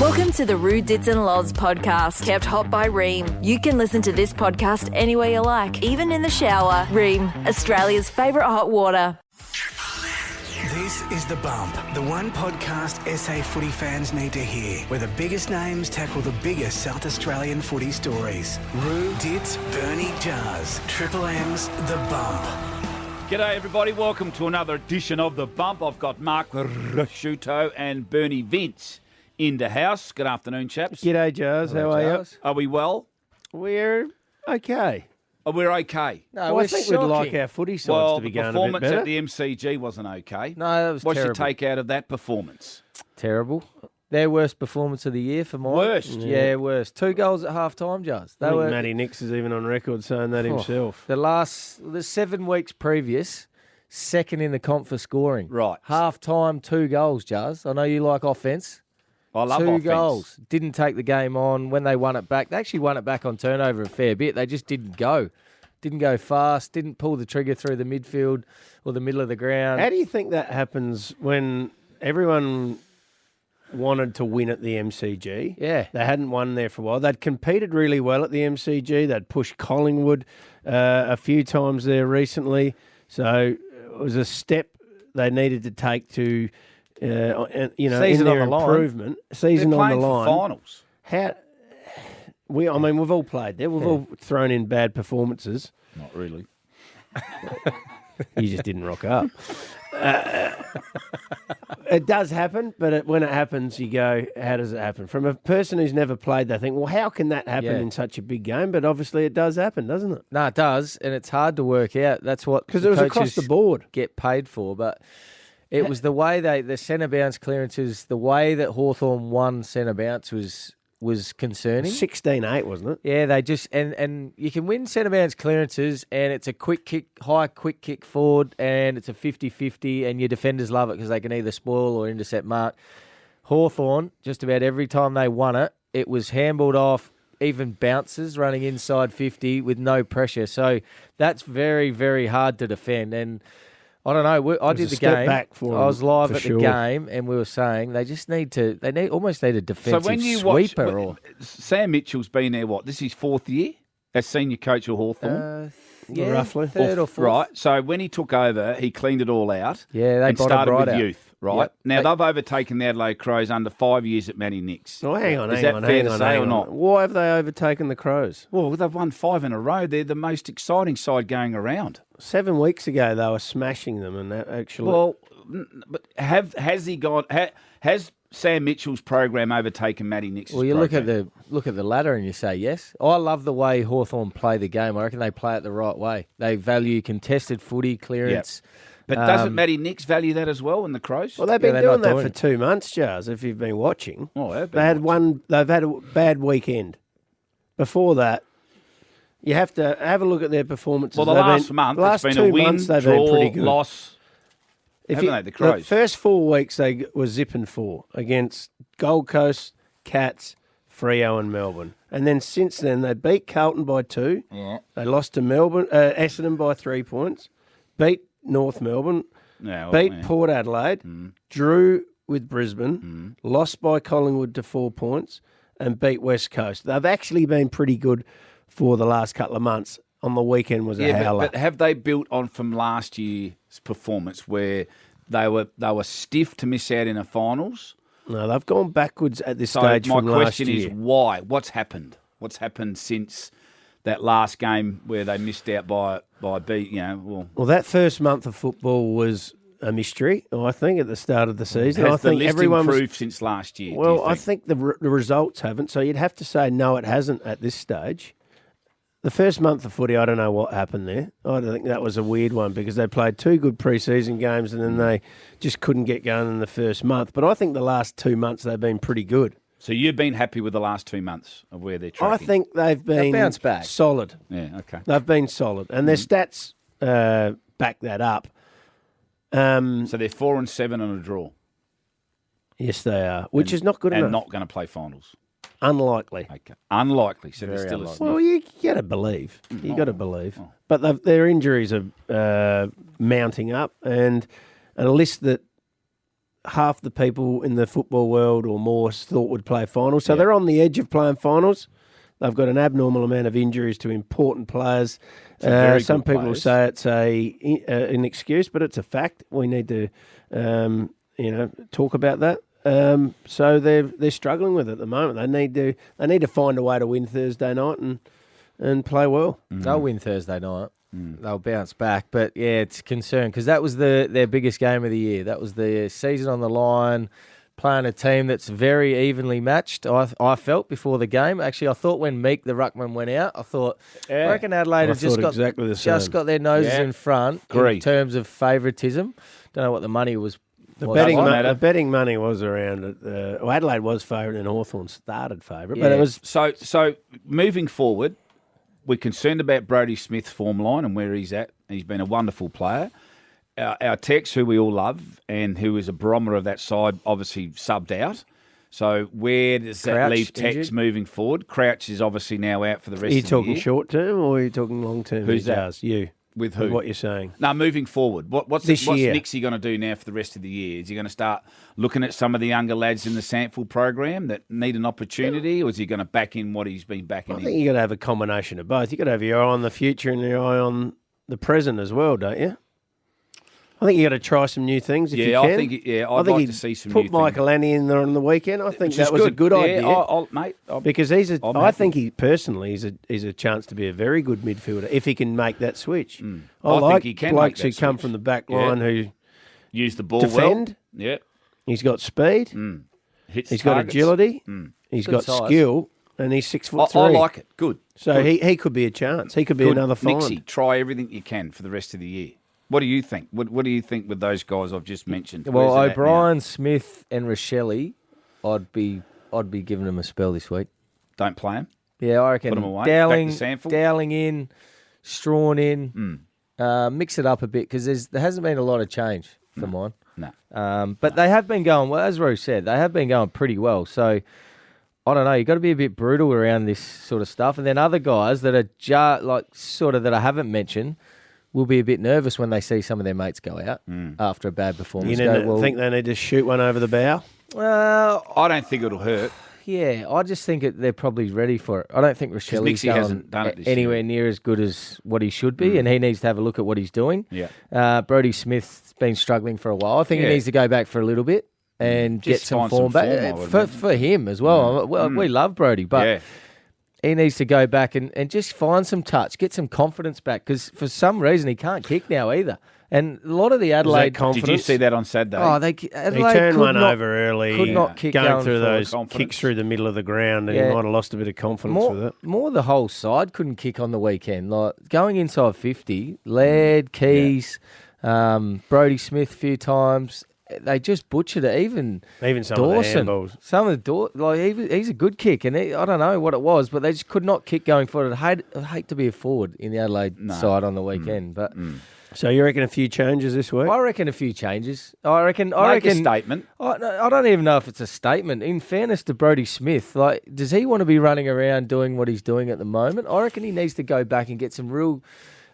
Welcome to the Roo Dits and Loz podcast, kept hot by Ream. You can listen to this podcast anywhere you like, even in the shower. Ream, Australia's favourite hot water. This is The Bump, the one podcast SA footy fans need to hear, where the biggest names tackle the biggest South Australian footy stories. Roo, Dits, Bernie, Jars, Triple M's The Bump. G'day everybody, welcome to another edition of The Bump. I've got Mark Rasciuto and Bernie Vince in the house. Good afternoon, chaps. G'day, Jars. How are you? Are we well? We're okay. Oh, we're okay. No, I think we'd like our footy sides to be going a bit performance better. at the MCG wasn't okay. No, that was What's terrible. your take out of that performance? Terrible. Their worst performance of the year for mine. Worst? Yeah, worst. 2 goals at half-time, Jars. I think Matty Nix is even on record saying that himself. The 7 weeks previous, second in the comp for scoring. Right. Half-time, 2 goals, Jars. I know you like offence. I love 2 offence. goals. Didn't take the game on. When they won it back, they actually won it back on turnover a fair bit. They just didn't go. Didn't go fast. Didn't pull the trigger through the midfield or the middle of the ground. How do you think that happens when everyone wanted to win at the MCG? Yeah. They hadn't won there for a while. They'd competed really well at the MCG. They'd pushed Collingwood a few times there recently. So it was a step they needed to take to, Season in on their the line. improvement. Season They're on the playing line. for finals. We've all played there. We've all thrown in bad performances. Not really. You just didn't rock up. It does happen, but when it happens, you go, how does it happen? From a person who's never played, they think, well, how can that happen Yeah. in such a big game? But obviously it does happen, doesn't it? No, it does, and it's hard to work out. That's what Because it was across coaches the board. get paid for, but it was the way the centre bounce clearances, the way that Hawthorn won centre bounce was concerning. 16-8, wasn't it? Yeah, they just and you can win centre bounce clearances, and it's a quick kick forward, and it's a 50-50, and your defenders love it because they can either spoil or intercept mark. Hawthorn, just about every time they won it, it was handballed off, even bounces running inside 50 with no pressure. So that's very, very hard to defend. And I don't know. I did was a the step game. back for I was them, live for at sure. the game, and we were saying they just almost need a defensive So when you watch, sweeper. Or Sam Mitchell's been there, this is his 4th year as senior coach of Hawthorn? Roughly. third or fourth. Right. So when he took over, he cleaned it all out. Yeah, they and bottomed started right with out. youth. Right. Yep. Now they've overtaken the Adelaide Crows under 5 years at Matty Nix. Oh, hang on, Is hang that on, fair hang to on, say hang or on. not? Why have they overtaken the Crows? Well, they've won 5 in a row. They're the most exciting side going around. 7 weeks ago, they were smashing them, and that actually... Well, but has Sam Mitchell's program overtaken Matty Nix's Well, you program? look at the ladder and you say yes. I love the way Hawthorn play the game. I reckon they play it the right way. They value contested footy clearance. But doesn't Matty Nix value that as well in the Crows? Well, they've been they're doing not that doing for it. 2 months, Jars, if you've been watching. Oh, they've They've had a bad weekend. Before that, you have to have a look at their performances. Well, the last month, last it's 2 been a win, months, they've draw, been pretty good. loss. Haven't they, the Crows? first 4 weeks, they were zipping 4 against Gold Coast, Cats, Freo and Melbourne. And then since then, they beat Carlton by 2. Yeah. They lost to Essendon by 3 points, beat North Melbourne, beat Port Adelaide, drew with Brisbane, lost by Collingwood to 4 points, and beat West Coast. They've actually been pretty good for the last couple of months. On the weekend was a howler. But have they built on from last year's performance where they were stiff to miss out in the finals? No, they've gone backwards at this So stage my from last question is year. why? What's happened? What's happened since that last game where they missed out by beat? Well, that first month of football was a mystery, I think, at the start of the season. Has I think the list everyone was. improved since last year? Well, I think the results haven't. So you'd have to say no, it hasn't at this stage. The first month of footy, I don't know what happened there. I think that was a weird one because they played 2 good pre-season games and then they just couldn't get going in the first month. But I think the last 2 months they've been pretty good. So you've been happy with the last 2 months of where they're tracking? I think they've been bounced back. solid. Yeah, okay. They've been solid. And their stats back that up. So they're 4 and 7 on a draw. Yes, they are, which is not good enough. And not going to play finals. Unlikely. Okay. Unlikely. So Very there's still unlikely. Well, you got to believe. You got to believe. But their injuries are mounting up, and a list that half the people in the football world or more thought would play finals. So they're on the edge of playing finals. They've got an abnormal amount of injuries to important players. Some people will say it's an excuse, but it's a fact. We need to, talk about that. So they're struggling with it at the moment. They need to find a way to win Thursday night and play well. They'll win Thursday night. They'll bounce back. But, yeah, it's a concern because that was their biggest game of the year. That was the season on the line, playing a team that's very evenly matched, I felt, before the game. Actually, I thought when Meek, the ruckman, went out, I reckon Adelaide have just got their noses in front in terms of favouritism. Don't know what the money was. The betting money was around. Adelaide was favourite and Hawthorn started favourite, but it was so. Moving forward, we're concerned about Brodie Smith's form line and where he's at. He's been a wonderful player. Our Tex, who we all love and who is a barometer of that side, obviously subbed out. So where does that leave Tex injured? Moving forward? Crouch is obviously now out for the rest of the year. Are you talking short term or are you talking long term? Who's that? You. With who? What you're saying? No, moving forward. What's Nixie going to do now for the rest of the year? Is he going to start looking at some of the younger lads in the Sandford program that need an opportunity, or is he going to back in what he's been backing in? I think you've got to have a combination of both. You've got to have your eye on the future and your eye on the present as well, don't you? I think you got to try some new things if you can. I think I'd like to see some new things. Put Michael Annie in there on the weekend. I think that was a good idea. Mate. Because I think he personally he's a chance to be a very good midfielder if he can make that switch. I think he can blokes who come from the back line who use the ball defend. Well. Yeah. He's got speed. He's got agility. He's got skill. And he's 6'3". I like it. Good. So he could be a chance. He could be another find. Nixie, try everything you can for the rest of the year. What do you think? What do you think with those guys I've just mentioned? Well, O'Brien, Smith, and Rochelle, I'd be giving them a spell this week. Don't play them. Yeah, I reckon. Put them away. Dowling in, Strawn in, mix it up a bit because there hasn't been a lot of change for mine. No. But they have been going well, as Roo said. They have been going pretty well. So I don't know. You've got to be a bit brutal around this sort of stuff, and then other guys that are that I haven't mentioned will be a bit nervous when they see some of their mates go out after a bad performance. You think they need to shoot one over the bow? I don't think it'll hurt. Yeah, I just think they're probably ready for it. I don't think Rochelle's hasn't done it anywhere near as good as what he should be, and he needs to have a look at what he's doing. Yeah. Brodie Smith's been struggling for a while. I think he needs to go back for a little bit and get some form back for him as well. We love Brodie, but he needs to go back and just find some touch, get some confidence back, because for some reason he can't kick now either. And a lot of the Adelaide confidence. Did you see that on Saturday? Adelaide he turned one over early. Could not kick going through those kicks through the middle of the ground, and he might have lost a bit of confidence with it. More the whole side couldn't kick on the weekend. Like going inside 50, Laird, Keys, Brodie Smith a few times. They just butchered it. Even some Dawson, of the handballs. Some of the he's a good kick, and I don't know what it was, but they just could not kick going forward. I'd hate to be a forward in the Adelaide side on the weekend, but. So you reckon a few changes this week? I reckon a few changes. I reckon a statement. I don't even know if it's a statement. In fairness to Brodie Smith, does he want to be running around doing what he's doing at the moment? I reckon he needs to go back and get some real.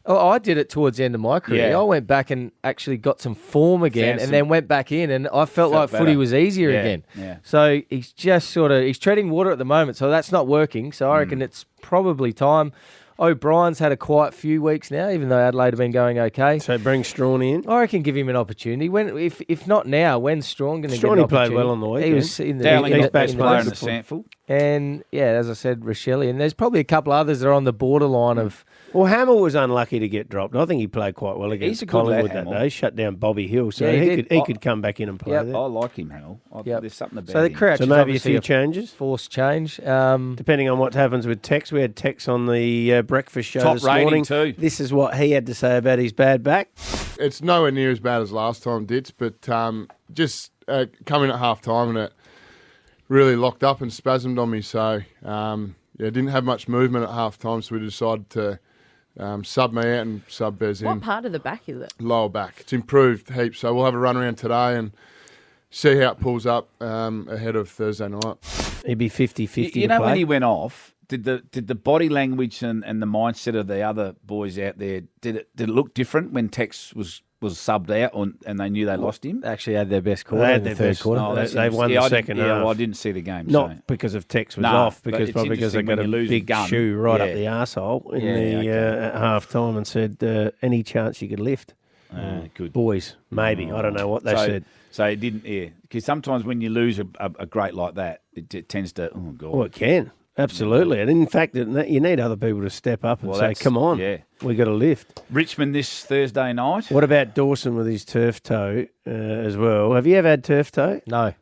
I did it towards the end of my career. I went back and actually got some form again, then went back in, and I felt like footy was easier again. Yeah. So he's just he's treading water at the moment, so that's not working. So I reckon it's probably time. O'Brien's had a quiet few weeks now, even though Adelaide have been going okay. So bring Strawn in. I reckon give him an opportunity. If not now, when's Strawn going to get an opportunity? Played well on the weekend. He was in the best player in the Sandford. And as I said, Rochelle, and there's probably a couple others that are on the borderline of. Well, Hamill was unlucky to get dropped. I think he played quite well against Collingwood that day. He shut down Bobby Hill, so he could come back in and play there. I like him, Hamill. There's something about him. So maybe a few changes? Forced change. Depending on what happens with Tex. We had Tex on the breakfast show this morning. Too. This is what he had to say about his bad back. It's nowhere near as bad as last time, Ditz, but just coming at half-time and it really locked up and spasmed on me. So, didn't have much movement at half-time, so we decided to sub me out and sub Bez in. What part of the back is it? Lower back. It's improved heaps, so we'll have a run around today and see how it pulls up ahead of Thursday night. He'd be 50-50 You know, when he went off, did the body language and the mindset of the other boys out there, did it look different when Tex was was subbed out and they knew they lost him. Actually had their best quarter They had in the their third best- quarter. Oh, that's They won interesting. the second Yeah, half. well, I didn't see the game. Not so. because of Tex was No, off, but because it's probably because they interesting got a when you lose big the gun. shoe right Yeah. up the arsehole in Yeah, at half time and said, any chance you could lift? Good. Boys, maybe. I don't know what they said. So it didn't, because sometimes when you lose a great like that, it tends to, oh, God. Well, it can. Absolutely. And in fact, you need other people to step up and Well, say, that's- come on, yeah. we got to lift. Richmond this Thursday night? What about Dawson with his turf toe as well? Have you ever had turf toe? No.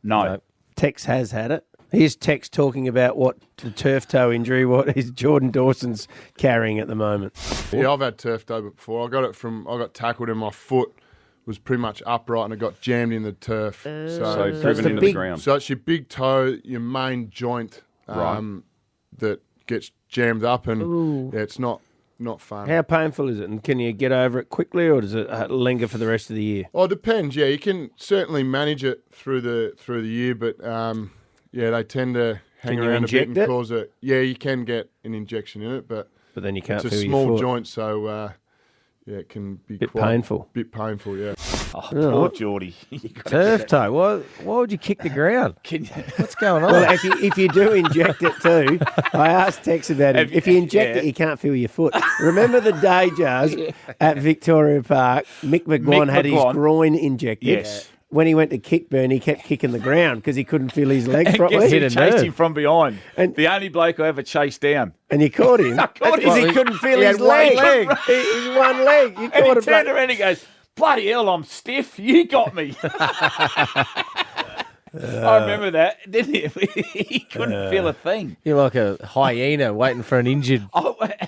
Tex has had it. Here's Tex talking about what the turf toe injury, what is Jordan Dawson's carrying at the moment. Yeah, I've had turf toe before. I got tackled and my foot was pretty much upright and it got jammed in the turf. So it's driven the into big- the ground. So it's your big toe, your main joint that gets jammed up, and it's not fun. How painful is it? And can you get over it quickly, or does it linger for the rest of the year? Oh, it depends. Yeah, you can certainly manage it through the year, but they tend to hang Can you around a bit inject and it? cause it. Yeah, you can get an injection in it, but But then you can't it's a feel small your foot. joint, so it can be Bit quite painful. Bit painful, yeah. Oh, poor Geordie. Turf toe. Why would you kick the ground? What's going on? Well, if you do inject it too, I asked Tex about it. If you inject it, you can't feel your foot. Remember the day, Jars, at Victoria Park, Mick McGuan had his groin injected. Yes. When he went to kick Burn, he kept kicking the ground because he couldn't feel his leg properly. He chased him from behind. And- the only bloke I ever chased down. And you caught him because he couldn't feel his leg. His one leg. You And he caught turned it. around and he goes, bloody hell, I'm stiff. You got me. I remember that, didn't he? He couldn't feel a thing. You're like a hyena waiting for an injured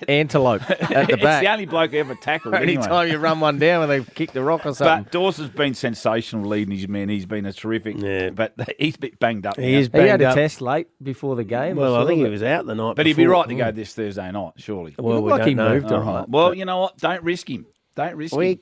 antelope at the It's back. the only bloke I ever tackled. Anytime Anyway. you run one down when they kick the rock or something. But Dawson's been sensational leading his men. He's been a terrific. Yeah. But he's a bit banged up. He now. is He had banged a up. test late before the game. Well, I think he he was out the night But he'd be before. right to go this Thursday night, surely. Well, looked we like don't he know. moved all All right. right. Well, you know what? Don't risk him. Don't risk him.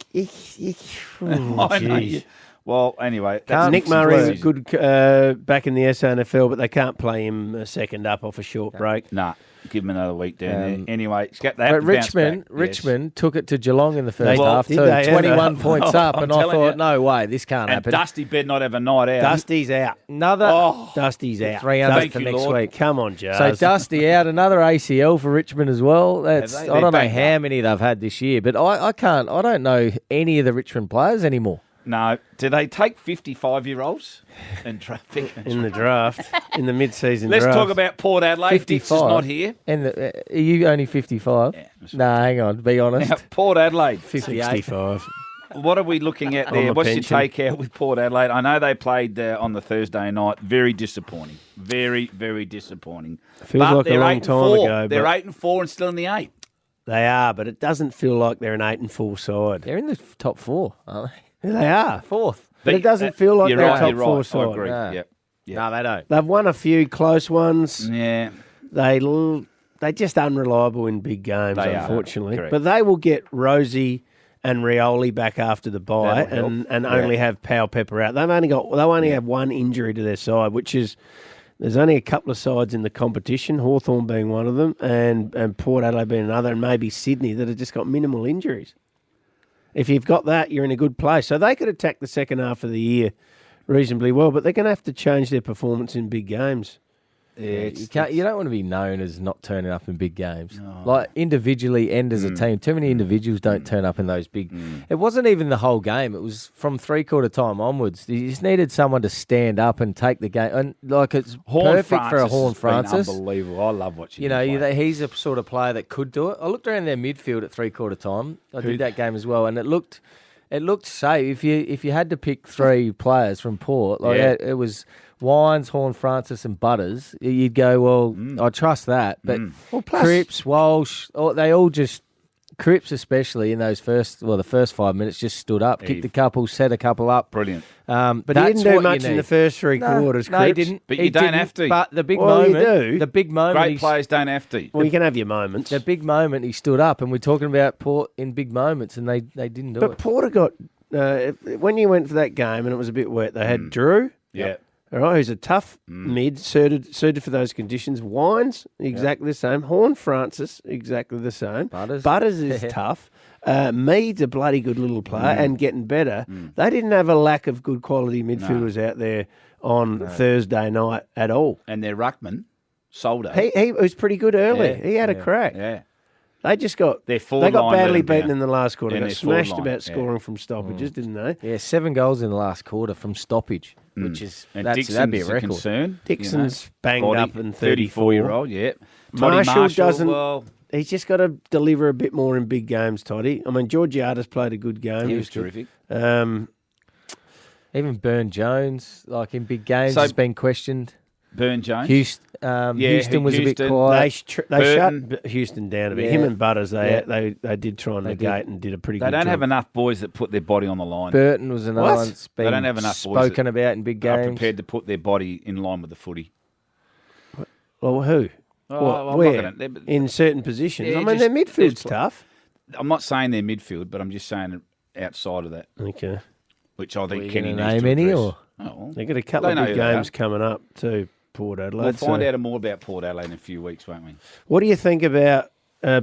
I know you- Well, anyway, that's Nick some Murray's flues. good back in the SANFL, but they can't play him second up off a short break. Nah, give him another week down there. Anyway, they have But to bounce back. Richmond took it to Geelong in the first Well, half did too. they ever? 21 points up, I'm and I telling thought, you. no way, this can't And happen. Dusty better not have a night out. Dusty's out. Another Dusty's out. 300 Thank for you, next Lord. week. Come on, So Jars. Dusty out, another ACL for Richmond as well. That's Have they? I don't know They're how banged many they've had this year, but I don't know any of the Richmond players anymore. No. Do they take 55-year-olds and traffic? in the draft, in the mid-season Let's draft. talk about Port Adelaide. Dix is not here. And are you only 55? No, hang on, be honest. Now, Port Adelaide. 58. 65. What are we looking at On there? the What's pension. your take out with Port Adelaide? I know they played on the Thursday night. Very disappointing. Very, very disappointing. Feels But like a they're long 8 and time 4. ago, They're but- 8-4 and still in the 8. They are, but it doesn't feel like they're an 8 and 4 side. They're in the top 4, aren't they? Yeah, they are. Fourth. But it doesn't feel like You're they're right, a top you're 4 right. side. I agree. No. Yep. No, they don't. They've won a few close ones. Yeah. They're just unreliable in big games, They are, unfortunately. correct. But they will get Rosie and Rioli back after the bye That'll help. and only have Powell Pepper out. They'll only have one injury to their side, which is there's only a couple of sides in the competition, Hawthorn being one of them, and Port Adelaide being another, and maybe Sydney that have just got minimal injuries. If you've got that, you're in a good place. So they could attack the second half of the year reasonably well, but they're going to have to change their performance in big games. You don't want to be known as not turning up in big games. Like individually and as a team. Too many individuals don't turn up in those big. It wasn't even the whole game. It was from 3/4 time onwards. You just needed someone to stand up and take the game. And like it's perfect for a Horn Francis. Unbelievable. I love watching You him know, play. he's a sort of player that could do it. I looked around their midfield at 3/4 time. I did that game as well, and it looked safe. If you had to pick 3 players from Port, like Yeah. it was Wines, Horn Francis, and Butters. You'd go, well, I trust that, but Cripps, Walsh, they all just. Cripps especially in those the first 5 minutes just stood up, kicked a couple, set a couple up. Brilliant. But he that's didn't do what you much in need. the first 3 quarters, No, he Cripps. didn't. But He you don't didn't, have to. But the big Well, you moment, do. the big moment, Great players don't have to. Well, you can have your moments. the big moment, he stood up, and we're talking about Port in big moments, and they didn't do But it. Porter got when you went for that game and it was a bit wet. They had Drew, Yeah. all right, who's a tough mid, suited for those conditions. Wines, exactly the same. Horn Francis, exactly the same. Butters is tough. Mead's a bloody good little player and getting better. They didn't have a lack of good quality midfielders out there on Thursday night at all. And their ruckman, Soldo. He was pretty good early. He had a crack. Yeah. They just got Their they got forward line badly let them beaten down. in the last quarter. Yeah, Got their forward smashed line, about scoring from stoppages, didn't they? Yeah, 7 goals in the last quarter from stoppage, which is And that'd be a Dixon's a record. concern. Dixon's banged Body, up and 34. 34-year-old, yeah. Marshall doesn't. Well, He's just got to deliver a bit more in big games, Toddy. I mean, Georgiada's played a good game. he was terrific. Even Burn Jones, like in big games, So- has been questioned. Burn Jones. Houston was a bit Houston. quiet. They Burton. shut Houston down a bit. Yeah. Him and Butters, Yeah. they did try and negate and did a pretty They good don't job. have enough boys that put their body on the line. Burton was another What? one that's They been don't have enough boys spoken that about in big Are games. prepared to put their body in line with the footy. Well, who? Oh, What, I'm not where? gonna- they're- In certain positions. Yeah, I mean, just- their midfield's just- tough. I'm not saying they're midfield, but I'm just saying outside of that, Okay. which I think you Kenny gonna needs name to any, address. or? Oh, They've got a couple They of know big who they games are. coming up too, Port Adelaide. we'll find so- out more about Port Adelaide in a few weeks, won't we? What do you think about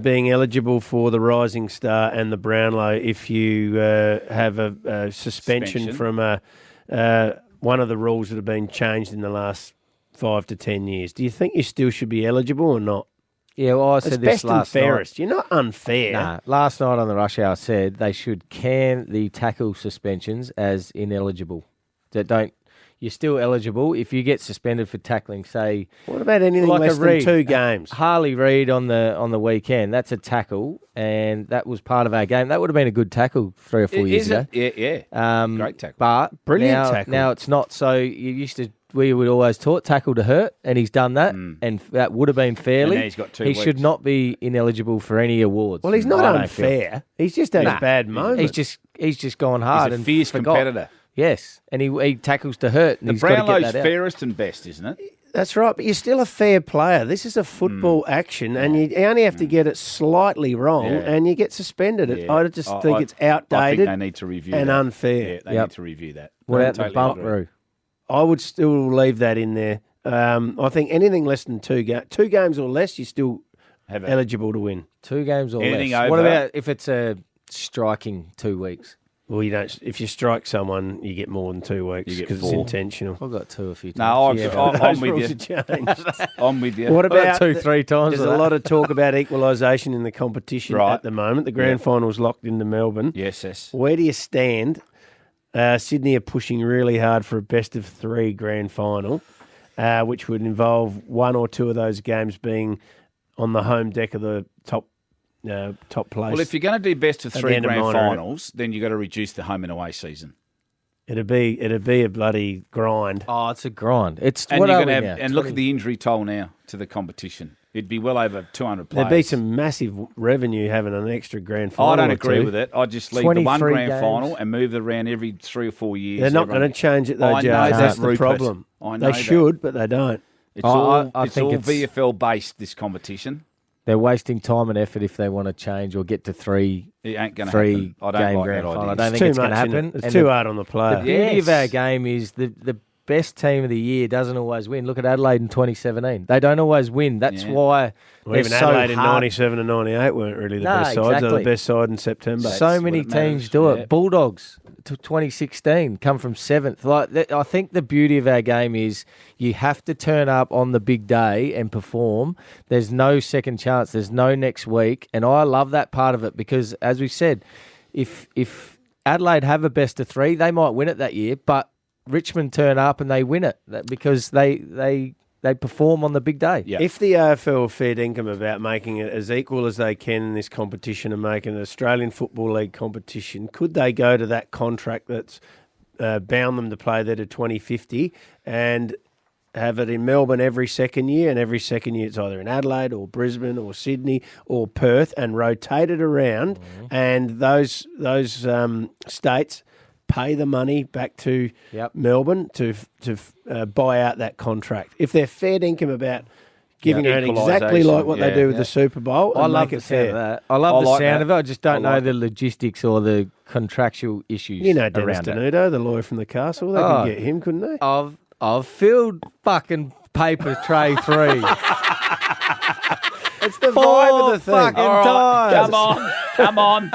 being eligible for the Rising Star and the Brownlow if you have a suspension from one of the rules that have been changed in the last 5 to 10 years? Do you think you still should be eligible or not? Yeah, well, I It's said this best and last night. fairest. You're not unfair. Nah, last night on the Rush Hour, I said they should can the tackle suspensions as ineligible. That don't. You're still eligible if you get suspended for tackling. Say, What about anything like less a than Reed. 2 games? Harley Reid on the weekend. That's a tackle, and that was part of our game. That would have been a good tackle 3 or 4 years Is ago. it? Yeah. Great tackle. But Brilliant now, tackle. Now it's not. So we would always taught tackle to hurt, and he's done that, and that would have been fairly. And now he's got 2 He weeks. should not be ineligible for any awards. Well, he's not I don't feel. unfair. He's just had a bad moment. He's just gone hard He's a and fierce forgot. competitor. Yes, and he tackles to hurt. And The he's got to Brownlow's get that out. fairest and best, isn't it? That's right, but you're still a fair player. This is a football action, and you only have to get it slightly wrong, Yeah. and you get suspended. Yeah. I just think it's outdated I think they need to review and that. unfair. Yeah, they Yep. need to review that. What I about the totally bump agree. rule? I would still leave that in there. I think anything less than 2 games or less, you're still Have it. eligible to win. 2 games or Anything less. What over- about if it's a striking 2 weeks? Well, you don't. If you strike someone, you get more than 2 weeks You get because it's 4. intentional. I've got 2 a few times. No, I'm Those with rules you. are changed. I'm with you. What I've got about 2, 3 times. There's of a that. lot of talk about equalisation in the competition Right. at the moment. The grand final's locked into Melbourne. Yes. Where do you stand? Sydney are pushing really hard for a best of 3 grand final, which would involve 1 or 2 of those games being on the home deck of the top place. Well, if you're going to do best of At 3 the end of grand minor. finals, then you've got to reduce the home and away season. it'd be a bloody grind. Oh, it's a grind. It's And what you're are going we to have, now? and look 20? at the injury toll now to the competition. It'd be well over 200 players. There'd be some massive revenue having an extra grand final. I don't or agree 2. with it. I'd just leave the one 23 grand games. final and move it around every 3 or 4 years. They're not going to change it though, I know Joe. that, That's the Rupert. problem. I know They that. should, but they don't. It's I all think it's- VFL based, this competition. They're wasting time and effort if they want to change or get to 3 It ain't going to three happen. I don't game like grand that final. I idea. don't think too it's going to much, innit? happen. It's And too the- hard on the The player. beauty of Yes. our game is the best team of the year doesn't always win. Look at Adelaide in 2017. They don't always win. That's Yeah. why Well, they're even so Adelaide in hard. 97 and 98 weren't really the No, best sides. They were exactly. the best side in September. So That's many what it matters. teams do it. Yeah. Bulldogs to 2016 come from 7th. I think the beauty of our game is you have to turn up on the big day and perform. There's no second chance. There's no next week, and I love that part of it because, as we said, if Adelaide have a best of 3, they might win it that year, but Richmond turn up and they win it because they perform on the big day. Yeah. If the AFL fair dinkum about making it as equal as they can in this competition and making an Australian Football League competition, could they go to that contract that's bound them to play there to 2050 and have it in Melbourne every second year, and every second year it's either in Adelaide or Brisbane or Sydney or Perth, and rotate it around, and those states pay the money back to Yep. Melbourne to buy out that contract. If they're fair dinkum about giving Yeah, it exactly equalisation, like what they yeah, do with yeah. the Super Bowl, I and love make the it sound fair. of that. I love I the like sound that. of it. I just don't I know like the it. logistics or the contractual issues. You know Dennis around it. Denuto, the lawyer from the castle. They Oh. could get him, couldn't they? I've I've filled fucking paper tray 3. It's the vibe of the thing. Fucking All right, times. come on.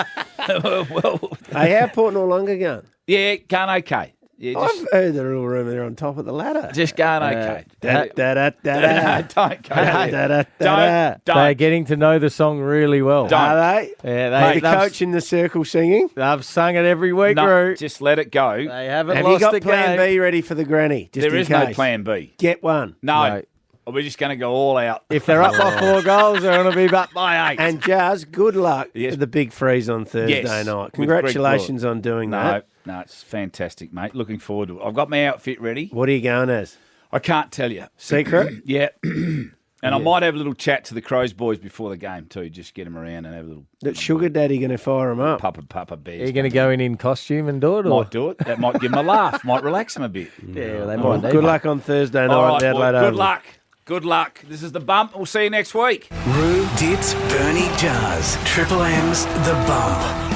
Well, Hey, how Port Noarlunga going? yeah, going okay. Yeah, just, I've heard they're all around there on top of the ladder. just going okay. Don't go. Don't go. Don't. They're getting to know the song really well. Don't. Are they? Yeah, The coach in the circle singing. they've sung it every week, No, Roo. just let it go. They haven't Have you lost got a plan game. B ready for the granny? Just There in is case. no plan B. Get one. No. We're just going to go all out. If they're up by 4 goals, they're going to be up by 8. And Jazz, good luck Yes. with the big freeze on Thursday Yes, night. with Greg Congratulations on doing that. No, it's fantastic, mate. Looking forward to it. I've got my outfit ready. What are you going as? I can't tell you. Secret? Yeah. And I might have a little chat to the Crows boys before the game too. Just get them around and have a little That Sugar Daddy going to fire him up? Papa bears. Are you going to go in costume and do it? Or? Might do it. That might give them a laugh. Might relax them a bit. Yeah, they Well, might need good it. luck on Thursday night All at right, the Adelaide boy, good Oval. luck. Good luck. This is The Bump. We'll see you next week. Roo, Dits, Bernie, Jars. Triple M's The Bump.